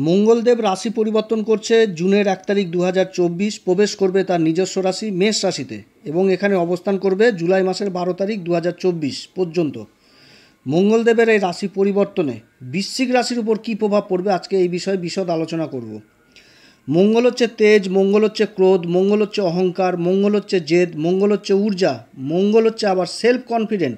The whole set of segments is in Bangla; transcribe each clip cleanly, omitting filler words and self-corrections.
মঙ্গলদেব রাশি পরিবর্তন করছে জুনের 1 তারিখ 2024, প্রবেশ করবে তার নিজস্ব রাশি মেষ রাশিতে এবং এখানে অবস্থান করবে জুলাই মাসের 12 তারিখ 2024 পর্যন্ত। মঙ্গলদেবের এই রাশি পরিবর্তনে বৃশ্চিক রাশির উপর কী প্রভাব পড়বে আজকে এই বিষয়ে বিশদ আলোচনা করব। মঙ্গল হচ্ছে তেজ, মঙ্গল হচ্ছে ক্রোধ, মঙ্গল হচ্ছে অহংকার, মঙ্গল হচ্ছে জেদ, মঙ্গল হচ্ছে ঊর্জা, মঙ্গল হচ্ছে আবার সেলফ কনফিডেন্ট।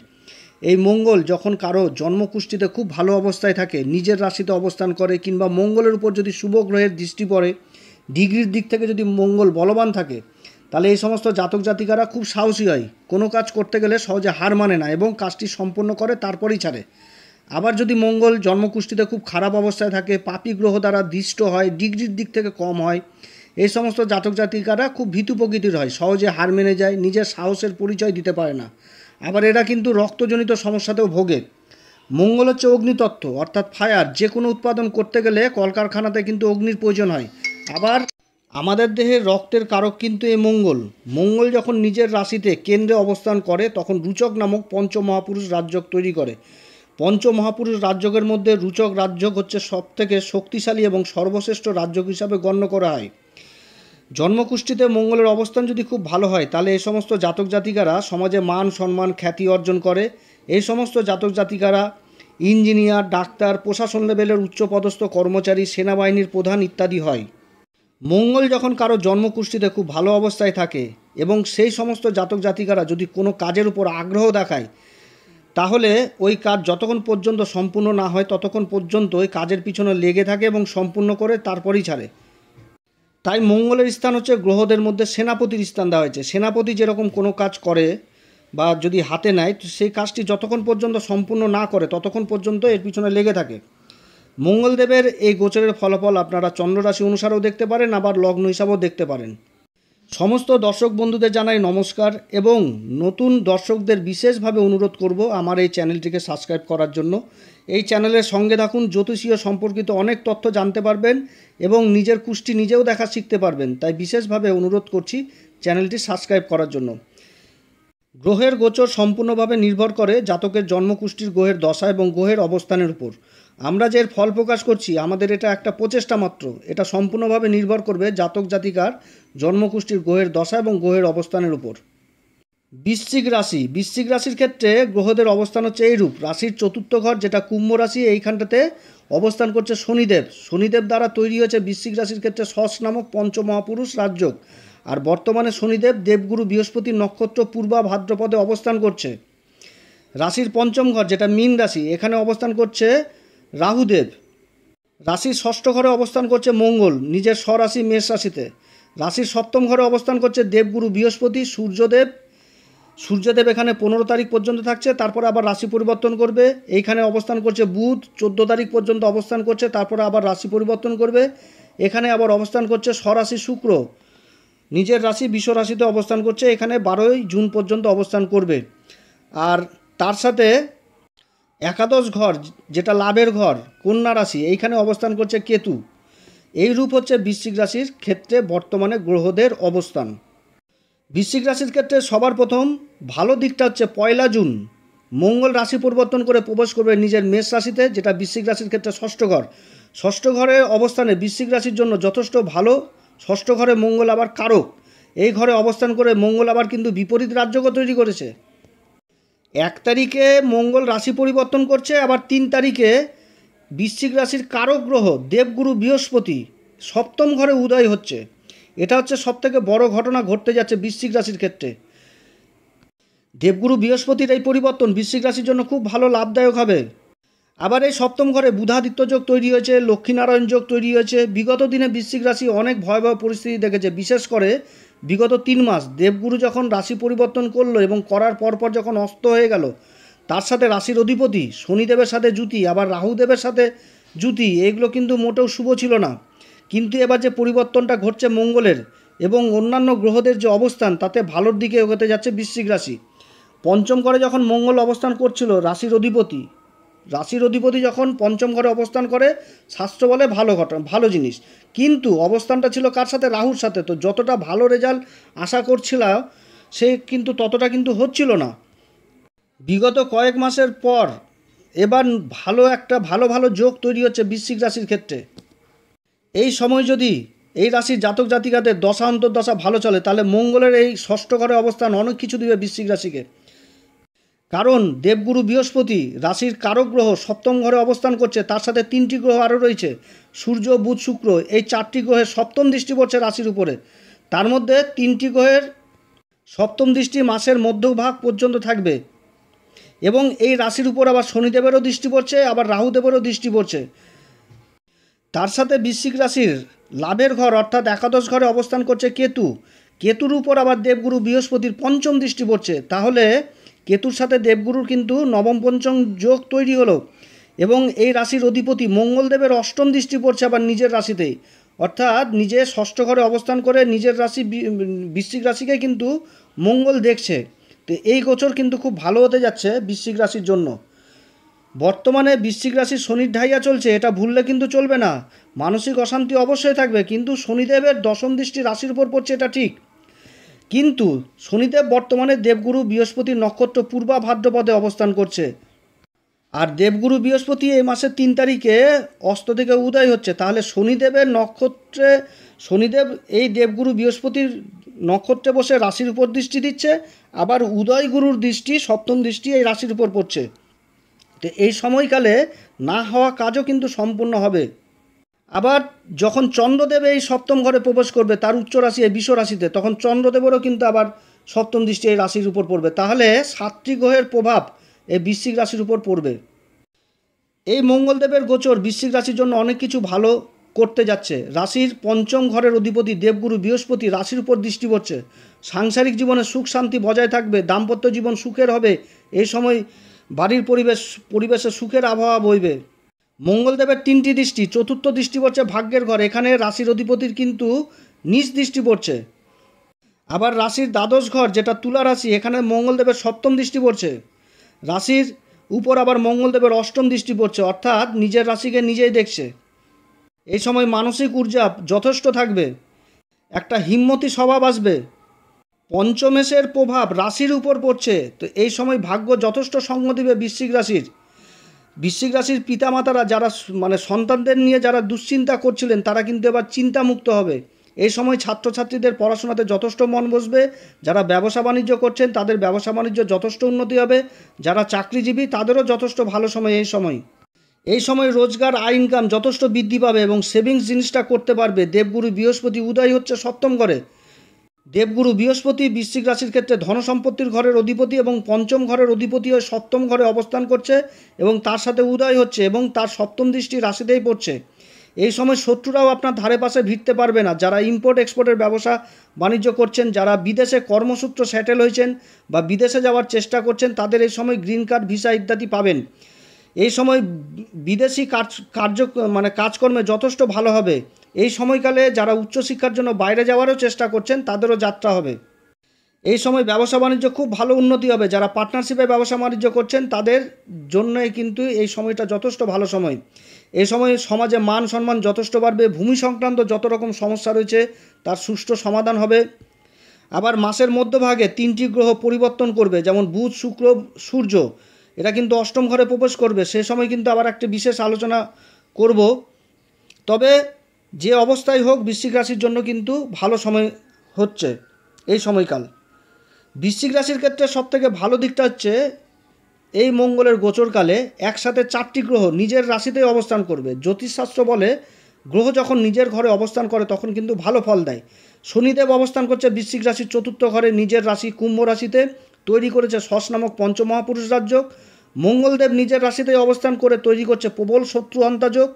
এই মঙ্গল যখন কারো জন্মকুষ্ঠিতে খুব ভালো অবস্থায় থাকে, নিজের রাশিতে অবস্থান করে, কিংবা মঙ্গলের উপর যদি শুভ গ্রহের দৃষ্টি পড়ে, ডিগ্রির দিক থেকে যদি মঙ্গল বলবান থাকে, তাহলে এই সমস্ত জাতক জাতিকারা খুব সাহসী হয়, কোনো কাজ করতে গেলে সহজে হার মানে না এবং কাজটি সম্পন্ন করে তারপরেই ছাড়ে। আবার যদি মঙ্গল জন্মকুষ্ঠিতে খুব খারাপ অবস্থায় থাকে, পাপী গ্রহ দ্বারা দৃষ্ট হয়, ডিগ্রির দিক থেকে কম হয়, এই সমস্ত জাতক জাতিকারা খুব ভীতু প্রকৃতির হয়, সহজে হার মেনে যায়, নিজের সাহসের পরিচয় দিতে পারে না। আবার এরা কিন্তু রক্তজনিত সমস্যাতেও ভোগে। মঙ্গল হচ্ছে অগ্নিতত্ত্ব, অর্থাৎ ফায়ার। যে কোনো উৎপাদন করতে গেলে কলকারখানাতে কিন্তু অগ্নির প্রয়োজন হয়। আবার আমাদের দেহের রক্তের কারক কিন্তু এই মঙ্গল। মঙ্গল যখন নিজের রাশিতে কেন্দ্রে অবস্থান করে তখন রুচক নামক পঞ্চমহাপুরুষ রাজযোগ তৈরি করে। পঞ্চমহাপুরুষ রাজযোগের মধ্যে রুচক রাজযোগ হচ্ছে সবথেকে শক্তিশালী এবং সর্বশ্রেষ্ঠ রাজযোগ হিসাবে গণ্য করা হয়। জন্মকুষ্ঠিতে মঙ্গলের অবস্থান যদি খুব ভালো হয় তাহলে এই সমস্ত জাতক জাতিকারা সমাজে মান সম্মান খ্যাতি অর্জন করে। এই সমস্ত জাতক জাতিকারা ইঞ্জিনিয়ার, ডাক্তার, প্রশাসন লেভেলের উচ্চপদস্থ কর্মচারী, সেনাবাহিনীর প্রধান ইত্যাদি হয়। মঙ্গল যখন কারো জন্মকুষ্ঠিতে খুব ভালো অবস্থায় থাকে এবং সেই সমস্ত জাতক জাতিকারা যদি কোনো কাজের উপর আগ্রহ দেখায়, তাহলে ওই কাজ যতক্ষণ পর্যন্ত সম্পূর্ণ না হয় ততক্ষণ পর্যন্ত ওই কাজের পিছনে লেগে থাকে এবং সম্পূর্ণ করে তারপরেই ছাড়ে। তাই মঙ্গলের স্থান হচ্ছে গ্রহদের মধ্যে সেনাপতির স্থান দেওয়া হয়েছে। সেনাপতি যেরকম কোনো কাজ করে বা যদি হাতে নেয়, তো সেই কাজটি যতক্ষণ পর্যন্ত সম্পূর্ণ না করে ততক্ষণ পর্যন্ত এর পিছনে লেগে থাকে। মঙ্গলদেবের এই গোচরের ফলাফল আপনারা চন্দ্ররাশি অনুসারেও দেখতে পারেন, আবার লগ্ন হিসাবেও দেখতে পারেন। সমস্ত দর্শক বন্ধুদের জানাই নমস্কার এবং নতুন দর্শকদের বিশেষভাবে অনুরোধ করব আমার এই চ্যানেলটিকে সাবস্ক্রাইব করার জন্য। এই চ্যানেলের সঙ্গে থাকুন, জ্যোতিষীয় সম্পর্কিত অনেক তথ্য জানতে পারবেন এবং নিজের কুষ্টি নিজেও দেখা শিখতে পারবেন। তাই বিশেষভাবে অনুরোধ করছি চ্যানেলটি সাবস্ক্রাইব করার জন্য। গ্রহের গোচর সম্পূর্ণভাবে নির্ভর করে জাতকের জন্মকুষ্ঠির গ্রহের দশা এবং গ্রহের অবস্থানের উপর। আমরা যে ফল প্রকাশ করছি আমাদের এটা একটা প্রচেষ্টা মাত্র। এটা সম্পূর্ণভাবে নির্ভর করবে জাতক জাতিকার জন্মকুষ্ঠির গ্রহের দশা এবং গ্রহের অবস্থানের উপর। বৃশ্চিক রাশির ক্ষেত্রে গ্রহদের অবস্থান হচ্ছে এইরূপ। রাশির চতুর্থ ঘর যেটা কুম্ভ রাশি, এইখানটাতে অবস্থান করছে শনিদেব। শনিদেব দ্বারা তৈরি হয়েছে বৃশ্চিক রাশির ক্ষেত্রে শশ নামক পঞ্চমহাপুরুষ রাজযোগ। আর বর্তমানে শনিদেব দেবগুরু বৃহস্পতির নক্ষত্র পূর্বা ভাদ্রপদে অবস্থান করছে। রাশির পঞ্চম ঘর যেটা মীন রাশি, এখানে অবস্থান করছে রাহুদেব। রাশির ষষ্ঠ ঘরে অবস্থান করছে মঙ্গল নিজের স্বরাশি মেষ রাশিতে। রাশির সপ্তম ঘরে অবস্থান করছে দেবগুরু বৃহস্পতি। সূর্যদেব এখানে 15 তারিখ পর্যন্ত থাকছে, তারপরে আবার রাশি পরিবর্তন করবে। এইখানে অবস্থান করছে বুধ, 14 তারিখ পর্যন্ত অবস্থান করছে, তারপরে আবার রাশি পরিবর্তন করবে। এখানে আবার অবস্থান করছে স্বরাশি শুক্র, নিজের রাশি বৃষ রাশিতে অবস্থান করছে, এখানে 12ই জুন পর্যন্ত অবস্থান করবে। আর তার সাথে একাদশ ঘর যেটা লাভের ঘর কন্যা রাশি, এইখানে অবস্থান করছে কেতু। এই রূপ হচ্ছে বৃশ্চিক রাশির ক্ষেত্রে বর্তমানে গ্রহদের অবস্থান। বৃশ্চিক রাশির ক্ষেত্রে সবার প্রথম ভালো দিকটা হচ্ছে 1 জুন মঙ্গল রাশি পরিবর্তন করে প্রবেশ করবে নিজের মেষ রাশিতে, যেটা বৃশ্চিক রাশির ক্ষেত্রে ষষ্ঠ ঘর। ষষ্ঠ ঘরের অবস্থানে বৃশ্চিক রাশির জন্য যথেষ্ট ভালো। ষষ্ঠ ঘরে মঙ্গল আবার কারক। এই ঘরে অবস্থান করে মঙ্গল আবার কিন্তু বিপরীত রাজযোগও তৈরি করেছে। 1 তারিখে মঙ্গল রাশি পরিবর্তন করছে, আবার 3 তারিখে বৃশ্চিক রাশির কারক গ্রহ দেবগুরু বৃহস্পতি সপ্তম ঘরে উদয় হচ্ছে। এটা হচ্ছে সবথেকে বড় ঘটনা ঘটতে যাচ্ছে বৃশ্চিক রাশির ক্ষেত্রে। দেবগুরু বৃহস্পতির এই পরিবর্তন বৃশ্চিক রাশির জন্য খুব ভালো লাভদায়ক হবে। আবার এই সপ্তম ঘরে বুধাদিত্য যোগ তৈরি হয়েছে, লক্ষ্মীনারায়ণ যোগ তৈরি হয়েছে। বিগত দিনে বৃশ্চিক রাশি অনেক ভয়াবহ পরিস্থিতি দেখেছে, বিশেষ করে বিগত 3 মাস দেবগুরু যখন রাশি পরিবর্তন করলো এবং করার পরপর যখন অস্ত হয়ে গেল, তার সাথে রাশির অধিপতি শনিদেবের সাথে জুতি, আবার রাহুদেবের সাথে জুতি, এগুলো কিন্তু মোটেও শুভ ছিল না। কিন্তু এবার যে পরিবর্তনটা ঘটছে মঙ্গলের এবং অন্যান্য গ্রহদের যে অবস্থান, তাতে ভালোর দিকে এগোতে যাচ্ছে বৃশ্চিক রাশি। পঞ্চম ঘরে যখন মঙ্গল অবস্থান করছিল, রাশির অধিপতি যখন পঞ্চম ঘরে অবস্থান করে, শাস্ত্র বলে ভালো ঘটনা, ভালো জিনিস। কিন্তু অবস্থানটা ছিল কার সাথে? রাহুর সাথে। তো যতটা ভালো রেজাল্ট আশা করছিল সে কিন্তু ততটা কিন্তু হচ্ছিল না। বিগত কয়েক মাসের পর এবার ভালো ভালো যোগ তৈরি হচ্ছে বৃশ্চিক রাশির ক্ষেত্রে। এই সময় যদি এই রাশির জাতক জাতিকাদের দশা অন্তর্দশা ভালো চলে, তাহলে মঙ্গলের এই ষষ্ঠ ঘরে অবস্থান অনেক কিছু দিবে বৃশ্চিক রাশিকে। কারণ দেবগুরু বৃহস্পতি রাশির কারক গ্রহ সপ্তম ঘরে অবস্থান করছে, তার সাথে 3টি গ্রহ আরও রয়েছে, সূর্য, বুধ, শুক্র, এই 4টি গ্রহের সপ্তম দৃষ্টি পড়ছে রাশির উপরে। তার মধ্যে 3টি গ্রহের সপ্তম দৃষ্টি মাসের মধ্যভাগ পর্যন্ত থাকবে, এবং এই রাশির উপর আবার শনিদেবেরও দৃষ্টি পড়ছে, আবার রাহুদেবেরও দৃষ্টি পড়ছে। তার সাথে বৃশ্চিক রাশির লাভের ঘর অর্থাৎ একাদশ ঘরে অবস্থান করছে কেতু। কেতুর উপর আবার দেবগুরু বৃহস্পতির পঞ্চম দৃষ্টি পড়ছে। তাহলে কেতুর সাথে দেবগুরুর কিন্তু নবম পঞ্চম যোগ তৈরি হলো, এবং এই রাশির অধিপতি মঙ্গলদেবের অষ্টম দৃষ্টি পড়ছে আবার নিজের রাশিতেই, অর্থাৎ নিজের ষষ্ঠ ঘরে অবস্থান করে নিজের রাশি বৃশ্চিক রাশিকে কিন্তু মঙ্গল দেখছে। তো এই গোচর কিন্তু খুব ভালো হতে যাচ্ছে বৃশ্চিক রাশির জন্য। বর্তমানে বৃশ্চিক রাশির শনির ঢাইয়া চলছে, এটা ভুললে কিন্তু চলবে না। মানসিক অশান্তি অবশ্যই থাকবে, কিন্তু শনিদেবের দশম দৃষ্টি রাশির উপর পড়ছে, এটা ঠিক। কিন্তু শনিদেব বর্তমানে দেবগুরু বৃহস্পতির নক্ষত্র পূর্বা ভাদ্রপদে অবস্থান করছে, আর দেবগুরু বৃহস্পতি এই মাসের 3 তারিখে অস্ত থেকে উদয় হচ্ছে। তাহলে শনিদেবের নক্ষত্রে শনিদেব এই দেবগুরু বৃহস্পতির নক্ষত্রে বসে রাশির উপর দৃষ্টি দিচ্ছে, আবার উদয় গুরুর দৃষ্টি সপ্তম দৃষ্টি এই রাশির উপর পড়ছে। তো এই সময়কালে না হওয়া কাজও কিন্তু সম্পূর্ণ হবে। আবার যখন চন্দ্রদেব এই সপ্তম ঘরে প্রবেশ করবে তার উচ্চ রাশি এই বৃষ রাশিতে, তখন চন্দ্রদেবেরও কিন্তু আবার সপ্তম দৃষ্টি এই রাশির উপর পড়বে। তাহলে 7টি গ্রহের প্রভাব এই বৃশ্চিক রাশির উপর পড়বে। এই মঙ্গলদেবের গোচর বৃশ্চিক রাশির জন্য অনেক কিছু ভালো করতে যাচ্ছে। রাশির পঞ্চম ঘরের অধিপতি দেবগুরু বৃহস্পতি রাশির উপর দৃষ্টি পড়ছে। সাংসারিক জীবনে সুখ শান্তি বজায় থাকবে, দাম্পত্য জীবন সুখের হবে। এই সময় বাড়ির পরিবেশে সুখের আবহাওয়া বইবে। মঙ্গলদেবের 3টি দৃষ্টি, চতুর্থ দৃষ্টি পড়ছে ভাগ্যের ঘর, এখানে রাশির অধিপতির কিন্তু নিজ দৃষ্টি পড়ছে। আবার রাশির দ্বাদশ ঘর যেটা তুলা রাশি, এখানে মঙ্গলদেবের সপ্তম দৃষ্টি পড়ছে। রাশির উপর আবার মঙ্গলদেবের অষ্টম দৃষ্টি পড়ছে, অর্থাৎ নিজের রাশিকে নিজেই দেখছে। এই সময় মানসিক ঊর্জা যথেষ্ট থাকবে, একটা হিম্মতি স্বভাব আসবে। পঞ্চমেশের প্রভাব রাশির উপর পড়ছে, তো এই সময় ভাগ্য যথেষ্ট সঙ্গ দিবে বৃশ্চিক রাশির। বৃশ্চিক রাশির পিতামাতারা যারা সন্তানদের নিয়ে যারা দুশ্চিন্তা করছিলেন, তারা কিন্তু এবার চিন্তামুক্ত হবে। এই সময় ছাত্রছাত্রীদের পড়াশোনাতে যথেষ্ট মন বসবে। যারা ব্যবসা বাণিজ্য করছেন তাদের ব্যবসা বাণিজ্য যথেষ্ট উন্নতি হবে। যারা চাকরিজীবী তাদেরও যথেষ্ট ভালো সময় এই সময় রোজগার আয় ইনকাম যথেষ্ট বৃদ্ধি পাবে এবং সেভিংস জিনিসটা করতে পারবে। দেবগুরু বৃহস্পতি উদয় হচ্ছে সপ্তম ঘরে। দেবগুরু বৃহস্পতি বৃশ্চিক রাশির ক্ষেত্রে ধনসম্পত্তির ঘরের অধিপতি এবং পঞ্চম ঘরের অধিপতি হয়ে সপ্তম ঘরে অবস্থান করছে, এবং তার সাথে উদয় হচ্ছে এবং তার সপ্তম দৃষ্টি রাশিতেই পড়ছে। এই সময় শত্রুরাও আপনার ধারে পাশে ভিড়তে পারবে না। যারা ইম্পোর্ট এক্সপোর্টের ব্যবসা বাণিজ্য করছেন, যারা বিদেশে কর্মসূত্র সেটেল হয়েছেন বা বিদেশে যাওয়ার চেষ্টা করছেন, তাদের এই সময় গ্রিন কার্ড, ভিসা ইত্যাদি পাবেন। এই সময় বিদেশি কাজকর্মে যথেষ্ট ভালো হবে। এই সময়কালে যারা উচ্চশিক্ষার জন্য বাইরে যাওয়ারও চেষ্টা করছেন তাদেরও যাত্রা হবে। এই সময় ব্যবসা বাণিজ্য খুব ভালো উন্নতি হবে। যারা পার্টনারশিপে ব্যবসা বাণিজ্য করছেন তাদের জন্যই কিন্তু এই সময়টা যথেষ্ট ভালো সময়। এই সময় সমাজে মান সম্মান যথেষ্ট বাড়বে। ভূমি সংক্রান্ত যত রকম সমস্যা রয়েছে তার সুষ্ঠু সমাধান হবে। আবার মাসের মধ্যভাগে 3টি গ্রহ পরিবর্তন করবে, যেমন বুধ, শুক্র, সূর্য, এরা কিন্তু অষ্টম ঘরে প্রবেশ করবে। সে সময় কিন্তু আবার একটা বিশেষ আলোচনা করব। তবে যে অবস্থায় হোক বৃশ্চিক রাশির জন্য কিন্তু ভালো সময় হচ্ছে এই সময়কাল। বৃশ্চিক রাশির ক্ষেত্রে সবথেকে ভালো দিকটা হচ্ছে এই মঙ্গলের গোচরকালে একসাথে 4টি গ্রহ নিজের রাশিতেই অবস্থান করবে। জ্যোতিষশাস্ত্র বলে গ্রহ যখন নিজের ঘরে অবস্থান করে তখন কিন্তু ভালো ফল দেয়। শনিদেব অবস্থান করছে বৃশ্চিক রাশির চতুর্থ ঘরে নিজের রাশি কুম্ভ রাশিতে, তৈরি করেছে শশ নামক পঞ্চমহাপুরুষ রাজযোগ। মঙ্গলদেব নিজের রাশিতেই অবস্থান করে তৈরি করছে প্রবল শত্রু হন্তাযোগ,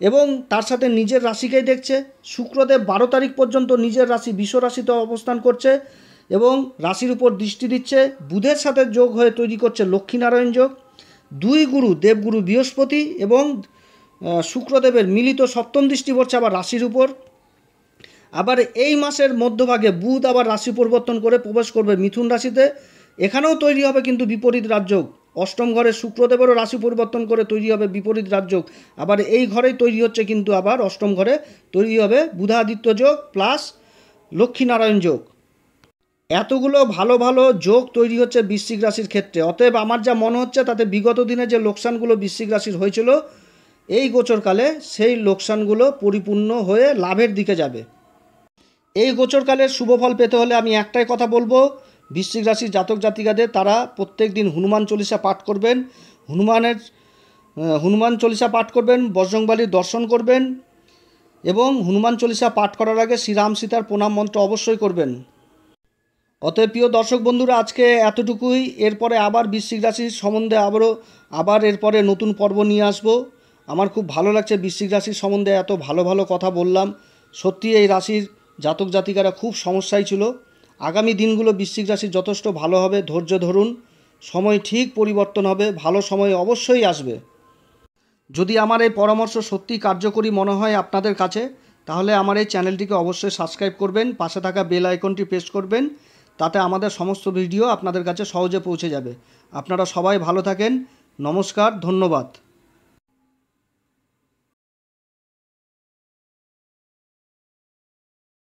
এবং তার সাথে নিজের রাশিকেই দেখছে। শুক্রদেব 12 তারিখ পর্যন্ত নিজের রাশি বৃষ রাশিতে অবস্থান করছে এবং রাশির উপর দৃষ্টি দিচ্ছে। বুধের সাথে যোগ হয়ে তৈরি করছে লক্ষ্মীনারায়ণ যোগ। 2 গুরু দেবগুরু বৃহস্পতি এবং শুক্রদেবের মিলিত সপ্তম দৃষ্টি পড়ছে আবার রাশির উপর। আবার এই মাসের মধ্যভাগে বুধ আবার রাশি পরিবর্তন করে প্রবেশ করবে মিথুন রাশিতে। এখানেও তৈরি হবে কিন্তু বিপরীত রাজযোগ। অষ্টম ঘরে শুক্রদেবেরও রাশি পরিবর্তন করে তৈরি হবে বিপরীত রাজযোগ। আবার এই ঘরেই তৈরি হচ্ছে কিন্তু আবার অষ্টম ঘরে তৈরি হবে বুধাদিত্য যোগ প্লাস লক্ষ্মীনারায়ণ যোগ। এতগুলো ভালো ভালো যোগ তৈরি হচ্ছে বৃশ্চিক রাশির ক্ষেত্রে। অতএব আমার যা মনে হচ্ছে তাতে বিগত দিনে যে লোকসানগুলো বৃশ্চিক রাশির হয়েছিল এই গোচরকালে সেই লোকসানগুলো পরিপূর্ণ হয়ে লাভের দিকে যাবে। এই গোচরকালের শুভফল পেতে হলে আমি একটাই কথা বলবো, বৃশ্চিক রাশির জাতক জাতিকাদের তারা প্রত্যেক দিন হনুমান চল্লিশা পাঠ করবেন, হনুমান চল্লিশা পাঠ করবেন, বজরংবলীর দর্শন করবেন এবং হনুমান চল্লিশা পাঠ করার আগে শ্রীরাম সীতার প্রণাম মন্ত্র অবশ্যই করবেন। অতএব প্রিয় দর্শক বন্ধুরা, আজকে এতটুকুই। এরপরে আবার বৃশ্চিক রাশির সম্বন্ধে আবার এরপরে নতুন পর্ব নিয়ে আসব। আমার খুব ভালো লাগছে বৃশ্চিক রাশির সম্বন্ধে এত ভালো ভালো কথা বললাম। সত্যি এই রাশির জাতক জাতিকারা খুব সমস্যায় ছিল। আগামী দিনগুলো বৃশ্চিক রাশির যথেষ্ট ভালো হবে, ধৈর্য ধরুন, সময় ঠিক পরিবর্তন হবে, ভালো সময় অবশ্যই আসবে। যদি আমার এই পরামর্শ সত্যি কার্যকরী মনে হয় আপনাদের কাছে, তাহলে আমার এই চ্যানেলটিকে অবশ্যই সাবস্ক্রাইব করবেন, পাশে থাকা বেল আইকনটি প্রেস করবেন, তাতে আমাদের সমস্ত ভিডিও আপনাদের কাছে সহজে পৌঁছে যাবে। আপনারা সবাই ভালো থাকেন। নমস্কার, ধন্যবাদ।